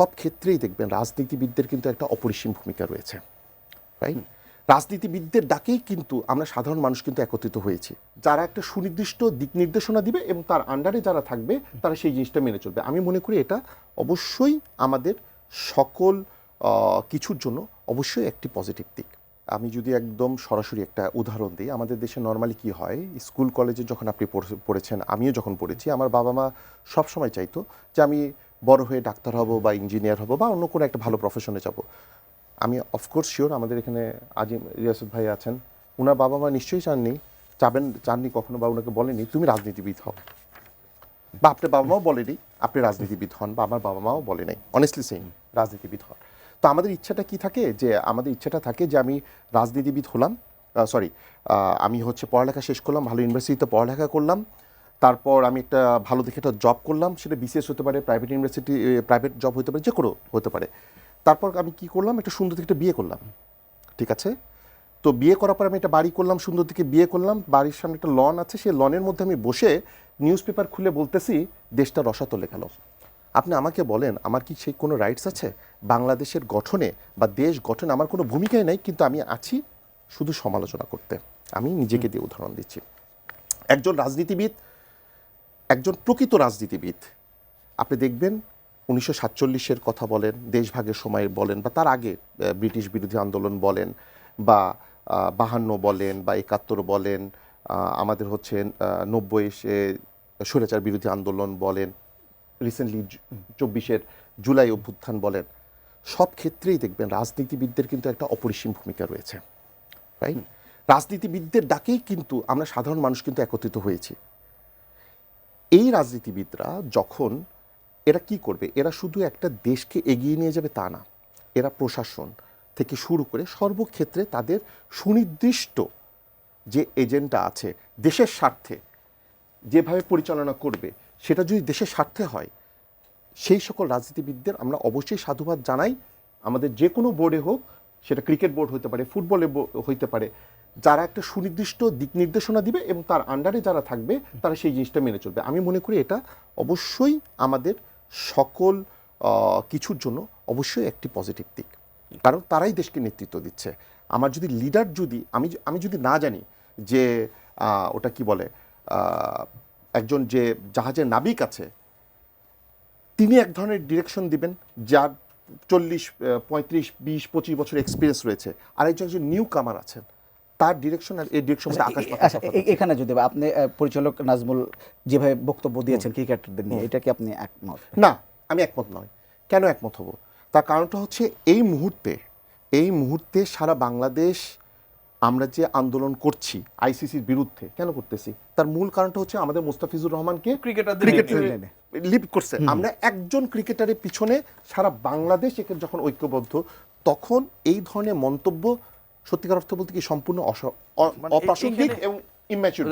সব ক্ষেত্রেই দেখবেন রাজনীতিবিদদের কিন্তু একটা অপরিসীম ভূমিকা রয়েছে, রাইট? রাজনীতিবিদদের ডাকেই কিন্তু আমরা সাধারণ মানুষ কিন্তু একত্রিত হয়েছি, যারা একটা সুনির্দিষ্ট দিক নির্দেশনা দিবে এবং তার আন্ডারে যারা থাকবে তারা সেই জিনিসটা মেনে চলবে। আমি মনে করি এটা অবশ্যই আমাদের সকল কিছুর জন্য অবশ্যই একটি পজিটিভ দিক। আমি যদি একদম সরাসরি একটা উদাহরণ দিই, আমাদের দেশে নর্মালি কি হয়, স্কুল কলেজে যখন আপনি পড়েছেন, আমিও যখন পড়েছি, আমার বাবা মা সবসময় চাইতো যে আমি বড় হয়ে ডাক্তার হব বা ইঞ্জিনিয়ার হব বা অন্য কোনো একটা ভালো প্রফেশনে যাব। আমি অফকোর্স শিওর আমাদের এখানে আজিম রিয়াসত ভাই আছেন, ওনার বাবা মা নিশ্চয়ই চাননি কখনো, বা ওনাকে বলেনি তুমি রাজনীতিবিদ হও, বা আপনার বাবা মাও বলেনি আপনি রাজনীতিবিদ হন, বা আমার বাবা মাও বলে নাই অনেস্টলি সেইম রাজনীতিবিদ হন। তো আমাদের ইচ্ছাটা কি থাকে, যে আমাদের ইচ্ছাটা থাকে যে আমি রাজনীতিবিদ হলাম, আমি হচ্ছে পড়ালেখা শেষ করলাম, ভালো ইউনিভার্সিটিতে পড়ালেখা করলাম, তারপর আমি একটা ভালো দেখে একটা জব করলাম, সেটা বিসিএস হতে পারে, প্রাইভেট ইউনিভার্সিটি প্রাইভেট জব হতে পারে, যে কোনো হতে পারে। তারপর আমি কি করলাম, একটা সুন্দর থেকে একটা বিয়ে করলাম, ঠিক আছে? তো বিয়ে করার পর আমি একটা বাড়ি করলাম, সুন্দর থেকে বিয়ে করলাম, বাড়ির সামনে একটা লন আছে, সেই লনের মধ্যে আমি বসে নিউজ পেপার খুলে বলতেছি দেশটা রসাতলে গেল। আপনি আমাকে বলেন আমার কি সেই কোনো রাইটস আছে বাংলাদেশের গঠনে বা দেশ গঠনে? আমার কোনো ভূমিকাই নাই, কিন্তু আমি আছি শুধু সমালোচনা করতে। আমি নিজেকে দিয়ে উদাহরণ দিচ্ছি। একজন রাজনীতিবিদ, একজন প্রকৃত রাজনীতিবিদ আপনি দেখবেন 1947-এর কথা বলেন, দেশভাগের সময় বলেন, বা তার আগে ব্রিটিশ বিরোধী আন্দোলন বলেন, বা 52 বলেন, বা 71 বলেন, আমাদের হচ্ছে 90-এ স্বৈরাচার বিরোধী আন্দোলন বলেন, রিসেন্টলি 24-এর জুলাই অভ্যুত্থান বলেন, সব ক্ষেত্রেই দেখবেন রাজনীতিবিদদের কিন্তু একটা অপরিসীম ভূমিকা রয়েছে, রাইট? রাজনীতিবিদদের ডাকেই কিন্তু আমরা সাধারণ মানুষ কিন্তু একত্রিত হয়েছি। এই রাজনীতিবিদরা যখন এরা কি করবে, এরা শুধু একটা দেশকে এগিয়ে নিয়ে যাবে তা না, এরা প্রশাসন থেকে শুরু করে সর্বক্ষেত্রে তাদের সুনির্দিষ্ট যে এজেন্ডা আছে দেশের স্বার্থে যেভাবে পরিচালনা করবে, সেটা যদি দেশের স্বার্থে হয়, সেই সকল রাজনীতিবিদদের আমরা অবশ্যই সাধুবাদ জানাই। আমাদের যে কোনো বোর্ডে হোক, সেটা ক্রিকেট বোর্ড হতে পারে, ফুটবলে হইতে পারে, যারা একটা সুনির্দিষ্ট দিক নির্দেশনা দিবে এবং তার আন্ডারে যারা থাকবে তারা সেই জিনিসটা মেনে চলবে। আমি মনে করি এটা অবশ্যই আমাদের সকল কিছুর জন্য অবশ্যই একটি পজিটিভ দিক, কারণ তারাই দেশকে নেতৃত্ব দিচ্ছে। আমার যদি লিডার, যদি আমি যদি না জানি যে ওটা কি বলে, একজন যে জাহাজের নাবিক আছে তিনি এক ধরনের ডিরেকশন দিবেন, যার 40, 35, 20, 25 বছর এক্সপিরিয়েন্স রয়েছে, আর একজন নিউ কামার আছেন, তার ডিরেকশন আর এই ডিরেকশন আকাশ পাতাল তফাৎ আছে। এখানে যদি আপনি পরিচালক নাজমুল যেভাবে বক্তব্য দিয়েছেন ক্রিকেটারদের নিয়ে, এটা কি আপনি একমত? না, আমি একমত নয়। কেন একমত হব? তার কারণটা হচ্ছে এই মুহূর্তে সারা বাংলাদেশ আমরা যে আন্দোলন করছি আইসিসির বিরুদ্ধে, কেন করতেছি? তার মূল কারণটা হচ্ছে আমাদের মোস্তাফিজুর রহমানকে ক্রিকেট লিড করছে। আমরা একজন ক্রিকেটারের পিছনে সারা বাংলাদেশ যখন ঐক্যবদ্ধ, তখন এই ধরনের মন্তব্য সত্যিকার অর্থ বলতে কি সম্পূর্ণ অপ্রাসঙ্গিক এবং ইম্যাচুর।